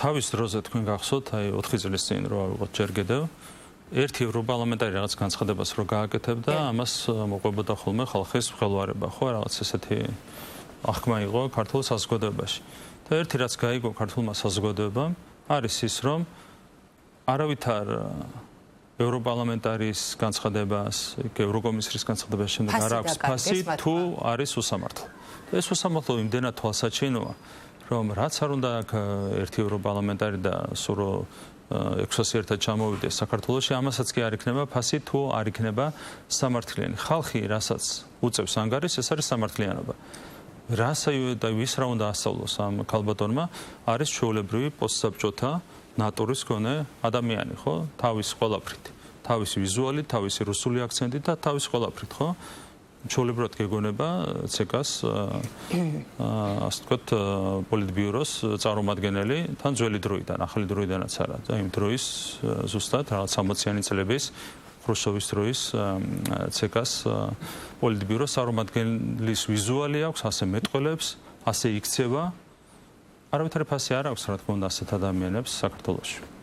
თავის დროზე თქვენ გახსოვთ, აი 4 წლის წინ რო ავიღოთ ჯერ კიდევ ერთი ევროპარლამენტარი რაღაც განცხადებას რო გააკეთებდა, ამას მოყვებოდა ხოლმე ხალხის მღელვარება, ხო, რაღაც ესეთი აღქმა იყო ქართულ საზოგადოებაში. და ერთი რაც გაიგო ქართულმა საზოგადოებამ, არის ის, რომ არავითარ ევროპარლამენტარის განცხადებას, ევროკომისრის განცხადებას შემდეგ არ აქვს ფასი თუ არის უსამართლო. ეს უსამართლო იმდენად თვალსაჩინოა, რომ რაც არ უნდა აქ ერთი ევროპარლამენტარი და სულ 600 ერთად ჩამოვიდეს საქართველოში, ამასაც კი არ იქნება ფასი თუ არ იქნება სამართლიანი. ხალხი, რასაც უწევს ანგარიშს, ეს არის სამართლიანობა. და ვის რა უნდა ასწავლოს ამ ქალბატონმა, არის ჩვეულებრივი პოსტსაბჭოთა ნატურის მქონე ადამიანი, ხო? თავის ყველაფრით. თავისი ვიზუალით, თავისი რუსული აქცენტით და თავის ყველაფრით, ხო? ჩვეულებრივად გეგონება ცეკას ასე ვთქვათ პოლიტბიუროს წარმომადგენელი თან ძველი დროიდან, ახალი დროიდანაც არა. და იმ დროის ზუსტად რაღაც 60-იანი წლების ხრუშჩოვის დროის ცეკას პოლიტბიუროს წარმომადგენლის ვიზუალი აქვს, ასე მეტყველებს, ასე იქცევა. არავითარი ფასი არ აქვს, რა თქმა უნდა, ასეთ ადამიანებს საქართველოში.